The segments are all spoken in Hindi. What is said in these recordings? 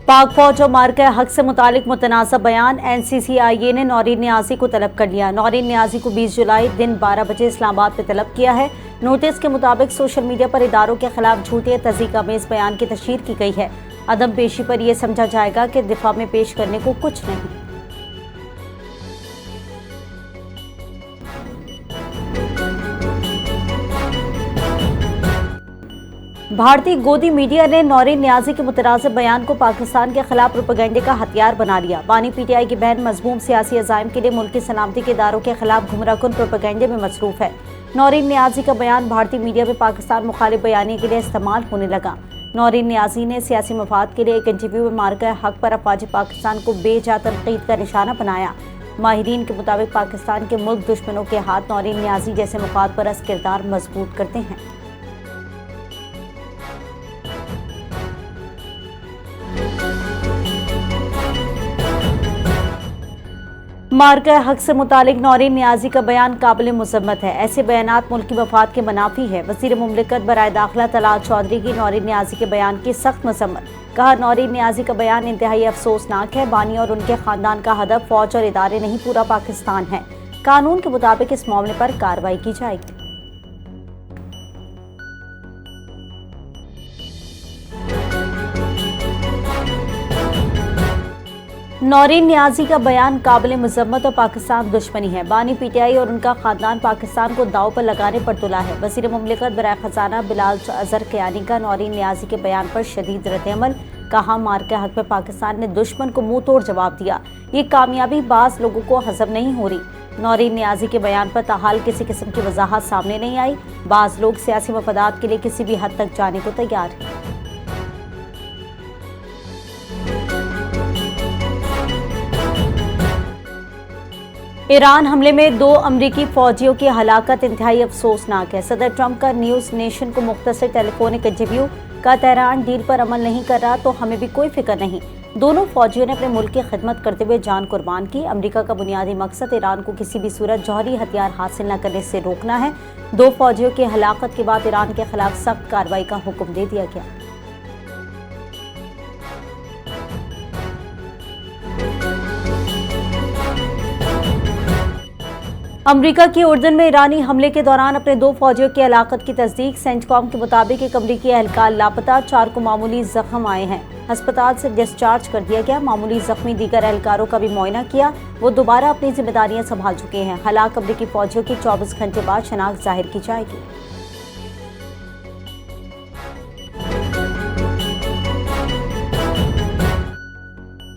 पाक फौज और मार्का हक से मुतालिक मुतनाज़ा बयान। NCCIA ने नौरीन नियाज़ी को तलब कर लिया। नौरीन नियाज़ी को 20 जुलाई दिन 12 बजे इस्लामाबाद में तलब किया है। नोटिस के मुताबिक सोशल मीडिया पर इदारों के खिलाफ झूठे तज़ीक़-आमेज़ बयान की तशहीर की गई है। अदम पेशी पर यह समझा जाएगा कि दिफा में पेश करने को कुछ नहीं। भारतीय गोदी मीडिया ने नौरीन नियाज़ी के मुतनाज़िब बयान को पाकिस्तान के खिलाफ प्रोपेगेंडे का हथियार बना लिया। बानी PTI की बहन मज़मूम सियासी अज़ाइम के लिए मुल्क की सलामती के इदारों के खिलाफ गुमराहकुन प्रोपेगेंडे में मसरूफ़ है। नौरीन नियाज़ी का बयान भारतीय मीडिया में पाकिस्तान मुखालिफ बयानी के लिए इस्तेमाल होने लगा। नौरीन नियाज़ी ने सियासी मफाद के लिए एक इंटरव्यू में मार्का हक पर अफवाज पाकिस्तान को बेजा तनकीद का निशाना बनाया। माहिरीन के मुताबिक पाकिस्तान के मुल्क दुश्मनों के हाथ नौरीन नियाज़ी जैसे मुफाद परस्त किरदार मजबूत करते हैं। मार्का हक से मुतालिक नौरीन नियाज़ी का बयान काबिल मुज़म्मत है। ऐसे बयानात मुल्की मफाद के मनाफी है। वज़ीर मुमलिकत बराए दाखिला तलाल चौधरी की नौरीन नियाज़ी के बयान की सख्त मज़म्मत। कहा, नौरीन नियाज़ी का बयान इंतहाई अफसोसनाक है। बानी और उनके ख़ानदान का हदफ फौज और इदारे नहीं, पूरा पाकिस्तान है। कानून के मुताबिक इस मामले पर कार्रवाई की जाएगी। नौरीन नियाज़ी का बयान काबिल मुज़म्मत और पाकिस्तान दुश्मनी है। बानी PTI और उनका खानदान पाकिस्तान को दाव पर लगाने पर तुला है। वज़ीर मुमलिकत बराए खजाना बिलाल अज़हर कियानी का नौरीन नियाज़ी के बयान पर शदीद रद्द-ए-अमल। कहा, मार्का हक में पाकिस्तान ने दुश्मन को मुंह तोड़ जवाब दिया। ये कामयाबी बाज़ लोगों को हज़म नहीं हो रही। नौरीन नियाज़ी के बयान पर ताहाल किसी किस्म की वजाहत सामने नहीं आई। बाज़ लोग सियासी मफादात के लिए किसी भी हद तक जाने को तैयार हैं। ईरान हमले में 2 अमरीकी फौजियों की हलाकत इंतहाई अफसोसनाक है। सदर ट्रंप का न्यूज़ नेशन को मुख्तसर टेलीफोनिक इंटरव्यू का, तेहरान डील पर अमल नहीं कर रहा तो हमें भी कोई फिक्र नहीं। दोनों फौजियों ने अपने मुल्क की खिदमत करते हुए जान कुर्बान की। अमरीका का बुनियादी मकसद ईरान को किसी भी सूरत जौहरी हथियार हासिल न करने से रोकना है। 2 फौजियों की हलाकत के बाद ईरान के खिलाफ सख्त कार्रवाई का हुक्म दे दिया गया। अमरीका की उर्दन में ईरानी हमले के दौरान अपने 2 फौजियों की हलाकत की तस्दीक। सेंटकॉम के मुताबिक एक अमरीकी एहलकार लापता, 4 को मामूली जख्म आए हैं। अस्पताल से डिस्चार्ज कर दिया गया। मामूली जख्मी दीगर एहलकारों का भी मुआयना किया। वो दोबारा अपनी जिम्मेदारियां संभाल चुके हैं। हलाक अमरीकी फौजियों की 24 घंटे बाद शनाख्त जाहिर की जाएगी।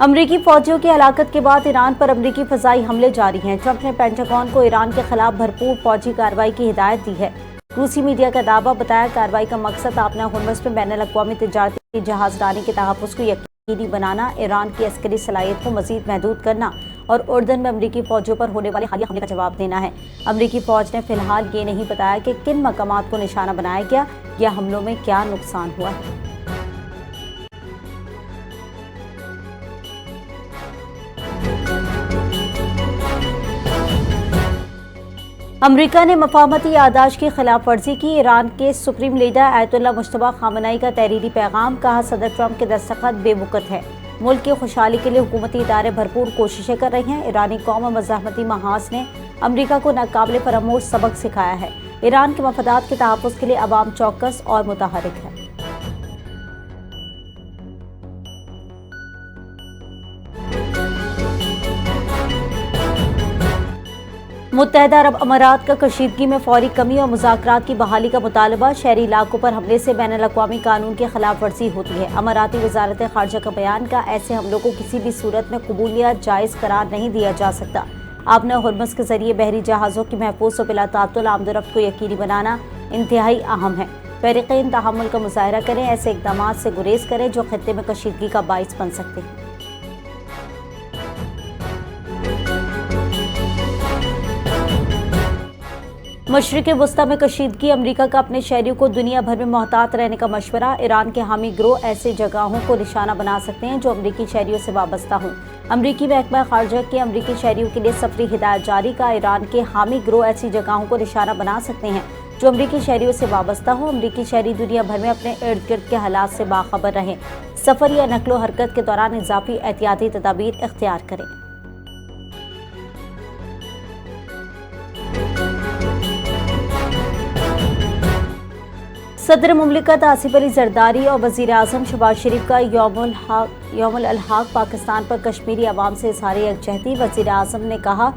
अमरीकी फौजियों की हलाकत के बाद ईरान पर अमरीकी फ़ज़ाई हमले जारी हैं। ट्रंप ने पेंटागन को ईरान के खिलाफ भरपूर फौजी कार्रवाई की हिदायत दी है। रूसी मीडिया का दावा बताया, कार्रवाई का मकसद आपना हुर्मुज़ में बैनुल-अक़वामी तिजारती जहाज़रानी के तहफ़्फ़ुज़ को यकीनी बनाना, ईरान की अस्करी सलाहियत को मज़ीद महदूद करना और उर्दन में अमरीकी फौजियों पर होने वाले हालिया हमले का जवाब देना है। अमरीकी फौज ने फिलहाल ये नहीं बताया कि किन मकामात को निशाना बनाया गया या हमलों में क्या नुकसान हुआ है। अमरीका ने मफाहमती यादाश्त की खिलाफ वर्जी की। ईरान के सुप्रीम लीडर आयतुल्लाह मुश्तबा खामनई का तहरीरी पैगाम। कहा, सदर ट्रंप के दस्तखत बेवकूफ़ है। मुल्क की खुशहाली के लिए हुकूमती इदारे भरपूर कोशिशें कर रहे हैं। ईरानी कौम और मज़ाहमती महाज ने अमरीका को नाकाबिल फरामोश सबक सिखाया है। ईरान के मफादात के तहफ़्फ़ुज़ के लिए अवाम चौकस और मुतहरिक है। मुत्तहदा अरब अमारात का कशीदगी में फौरी कमी और मुज़ाकरात की बहाली का मुतालबा। शहरी इलाकों पर हमले से बैनुल-अक़वामी कानून की खिलाफ वर्जी होती है। अमाराती वज़ारत ख़ारजा का बयान का, ऐसे हमलों को किसी भी सूरत में कबूलियत जायज़ करार नहीं दिया जा सकता। आपना हुर्मुज़ के जरिए बहरी जहाज़ों की महफूज और बिला ताअत्तुल आमदोरफ्त को यकीनी बनाना इंतहाई अहम है। फ़रीक़ैन तहम्मुल का मुज़ाहरा करें, ऐसे इक़दामात से गुरेज करें जो ख़ित्ते में कशीदगी का बाइस बन सकते हैं। मशरिक़ वस्ता में कशीदगी। अमरीका का अपने शहरियों को दुनिया भर में मोहतात रहने का मशवरा। ईरान के हामी गिरोह ऐसे जगहों को निशाना बना सकते हैं जो अमरीकी शहरियों से वाबस्ता हों। अमरीकी महकमा खारजा के अमरीकी शहरियों के लिए सफरी हिदायत जारी का। ईरान के हामी गिरोह ऐसी जगहों को निशाना बना सकते हैं जो अमरीकी शहरियों से वाबस्ता हो। अमरीकी शहरी दुनिया भर में अपने इर्द गिर्द के हालात से बाखबर रहें। सफर या नकलो हरकत के दौरान इजाफी एहतियाती तदाबीर इख्तियार करें। सदर मुमलिकत आसिफ अली जरदारी और वज़ीर आज़म शहबाज शरीफ का यौमुल अलहाक पाकिस्तान पर कश्मीरी अवाम से इज़हार यकजहती। वज़ीर आज़म ने कहा,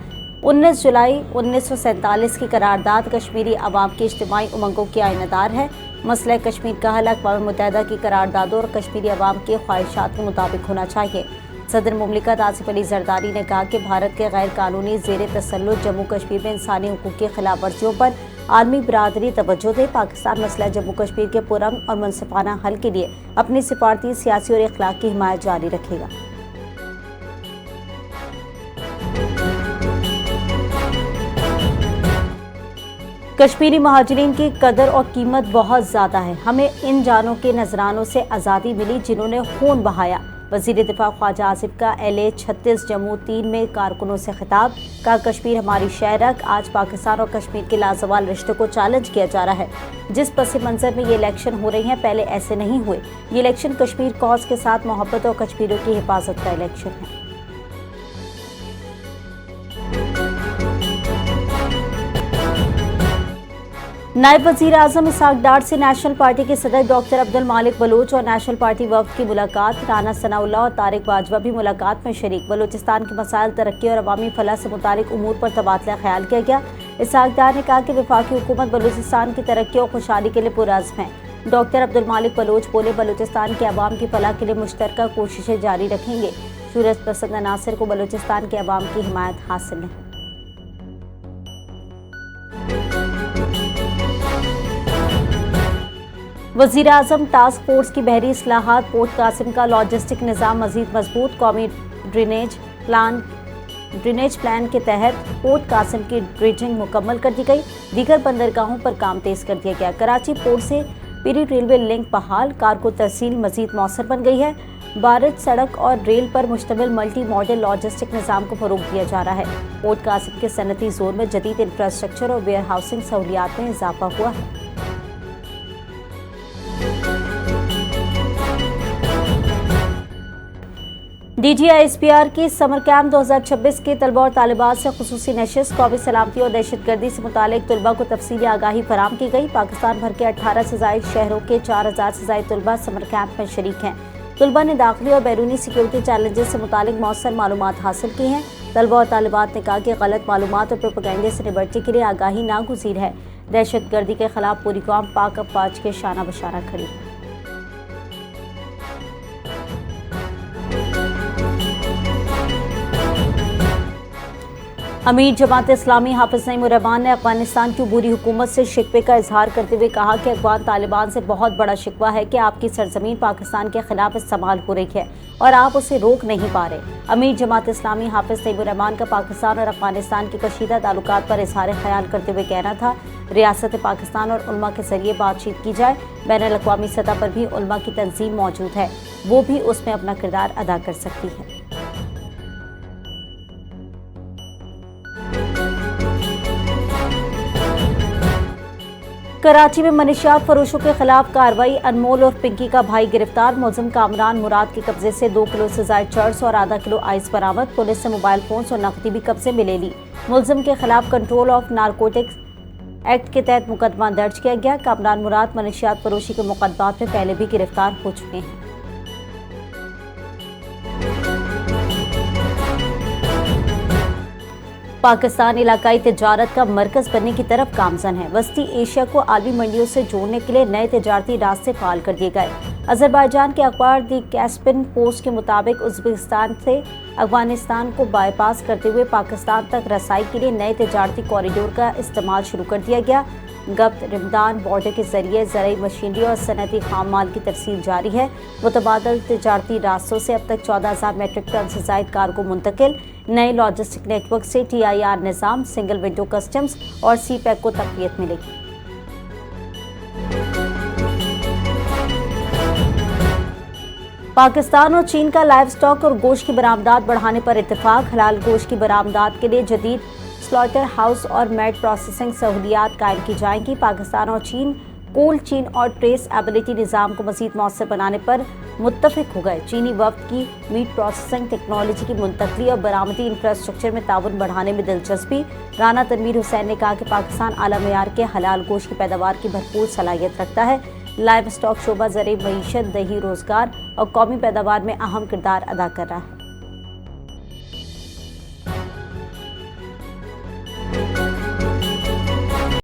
19 जुलाई 1947 की करारदाद कश्मीरी अवाम की इज्तिमाई उमंगों की आइनादार है। मसला कश्मीर का हल अक़वाम मुत्तहिदा की करारदादों और कश्मीरी अवाम की ख्वाहिशात के मुताबिक होना चाहिए। सदर मुमलिकत आसिफ अली जरदारी ने कहा कि भारत के गैर कानूनी ज़ेर तसल्लुत जम्मू कश्मीर में इंसानी हुकूक़ की खिलाफ वर्जियों पर आलमी बिरादरी तवज्जो दे। पाकिस्तान मसला जम्मू कश्मीर के पुरअमन और मुनसिफाना हल के लिए अपनी सिफारती, सियासी और अखलाकी हिमायत जारी रखेगा। कश्मीरी महाजरीन की कदर और कीमत बहुत ज़्यादा है। हमें इन जानों के नजरानों से आज़ादी मिली जिन्होंने खून बहाया। वज़ीर दिफा ख्वाजा आसिफ का LA 36 जम्मू 3 में कारकुनों से खिताब। का कश्मीर हमारी शहरक। आज पाकिस्तान और कश्मीर के लाजवाल रिश्तों को चैलेंज किया जा रहा है। जिस पस मंज़र में ये इलेक्शन हो रही हैं, पहले ऐसे नहीं हुए। ये इलेक्शन कश्मीर कॉज के साथ मोहब्बत और कश्मीरियों की हिफाजत का इलेक्शन है। नायब वज़ीर आज़म इसहाक डार से नेशनल पार्टी के सदर डॉक्टर अब्दुल मालिक बलोच और नेशनल पार्टी वफ़द की मुलाकात। राना सनाउल्लाह और तारिक बाजवा भी मुलाकात में शरीक। बलूचिस्तान के मसाइल, तरक्की और अवामी फलाह से मुतालिक उमूर पर तबादला ख्याल किया गया। इसहाक डार ने कहा कि वफाकी हुकूमत बलूचिस्तान की तरक्की और खुशहाली के लिए पुरअज़्म है। डॉक्टर अब्दुल मालिक बलोच बोले, बलूचिस्तान के अवाम की फलाह के लिए मुश्तरका कोशिशें जारी रखेंगे। शूरत पसंद अनासर को बलूचिस्तान के अवाम की हिमायत हासिल है। वज़ीर आज़म टास्क फोर्स की बहरी इस्लाहात। पोर्ट कासिम का लॉजिस्टिक निज़ाम मज़ीद मजबूत। कौमी ड्रेनेज प्लान के तहत पोर्ट कासिम की ड्रेजिंग मुकम्मल कर दी गई। दीगर बंदरगाहों पर काम तेज कर दिया गया। कराची पोर्ट से पीरी रेलवे लिंक बहाल। कारगो तरसील मज़ीद मौसर बन गई है। बारिश, सड़क और रेल पर मुश्तमिल मल्टी मॉडल लॉजिस्टिक निज़ाम को फ़रोग़ दिया जा रहा है। पोर्ट कासिम के सनती जोन में जदीद इंफ्रास्ट्रक्चर और वेयर हाउसिंग सहूलियात में इजाफा हुआ है। DGISPR की समर कैंप 2026 के तलबा और तालिबात से खुसूसी नशिस्त। कौमी सलामती और दहशतगर्दी से मुतालिक तलबा को तफसीली आगाही फराम की गई। पाकिस्तान भर के 18 से ज़ायद शहरों के 4000 से ज़ायद तलबा समर कैंप में शरीक हैं। तलबा ने दाखिली और बैरूनी सिक्योरिटी चैलेंजेस से मुतालिक मौसर मालूमात हासिल की हैं। तलबा और तालिबात ने कहा कि गलत मालूमात और प्रोपेगेंडे से निपटने के लिए आगाही नागुज़ीर है। दहशतगर्दी के खिलाफ पूरी कौम पाक अफवाज के शाना बशाना खड़ी है। अमीर जमात इस्लामी हाफिज नईमुर रहमान ने अफगानिस्तान की अबूरी हुकूमत से शिकवे का इजहार करते हुए कहा कि अफगान तालिबान से बहुत बड़ा शिकवा है कि आपकी सरजमीन पाकिस्तान के खिलाफ इस्तेमाल हो रही है और आप उसे रोक नहीं पा रहे। अमीर जमात इस्लामी हाफिज नईमुर रहमान का पाकिस्तान और अफगानिस्तान के कशीदा ताल्लुकात पर इजहार ख्याल करते हुए कहना था, रियासत पाकिस्तान और उलमा के जरिए बातचीत की जाए। बैनुल अक़वामी सतह पर भी उलमा की तंजीम मौजूद है, वो भी उसमें अपना किरदार अदा कर सकती है। कराची में मनशियात फरोशों के खिलाफ कार्रवाई। अनमोल और पिंकी का भाई गिरफ्तार। मुलजिम कामरान मुराद के कब्जे से 2 किलो से ज्यादा चर्स और आधा किलो आइस बरामद। पुलिस से मोबाइल फोन्स और नकदी भी कब्जे में ले ली। मुलजिम के खिलाफ कंट्रोल ऑफ नारकोटिक्स एक्ट के तहत मुकदमा दर्ज किया गया। कामरान मुराद मनशियात फरोशी के मुकदमात में पहले भी गिरफ्तार हो चुके हैं। पाकिस्तान इलाकाई तिजारत का मरकज बनने की तरफ गामजन है। वस्ती एशिया को आलमी मंडियों से जोड़ने के लिए नए तिजारती रास्ते फाल कर दिए गए। अजरबैजान के अखबार दी कैस्पियन पोस्ट के मुताबिक उज़्बेकिस्तान से अफगानिस्तान को बाईपास करते हुए पाकिस्तान तक रसाई के लिए नए तिजारती कॉरिडोर का इस्तेमाल शुरू कर दिया गया। गब्त रमदान बॉर्डर के जरिए ज़राई मशीनरी और सनती खाम माल की तरसील जारी है। मुतबादल तिजारती रास्तों से अब तक 14,000 मेट्रिक टन से ज़ायद कार्गो मुंतकिल। नए लॉजिस्टिक नेटवर्क से TIR निज़ाम, सिंगल विंडो कस्टम्स और CPEC को तक़वियत मिलेगी। पाकिस्तान और चीन का लाइव स्टॉक और गोश्त की बरामदात बढ़ाने पर इत्तेफाक। हलाल गोश्त की बरामदात के लिए जदीद स्लॉटर हाउस और मैट प्रोसेसिंग सहूलियात कायम की जाएंगी। पाकिस्तान और चीन कोल्ड चेन और ट्रेस एबिलिटी निज़ाम को मज़ीद मौसर बनाने पर मुत्तफिक हो गए। चीनी वफ्द की मीट प्रोसेसिंग टेक्नोलॉजी की मुंतकली और बरामदी इंफ्रास्ट्रक्चर में ताउन बढ़ाने में दिलचस्पी। राना तनवीर हुसैन ने कहा कि पाकिस्तान आला मेयार के हलाल गोश्त की पैदावार की भरपूर सलाहियत रखता है। लाइव स्टॉक शोबा ज़रिए मईशत, दही, रोज़गार और कौमी पैदावार में अहम किरदार अदा कर रहा है।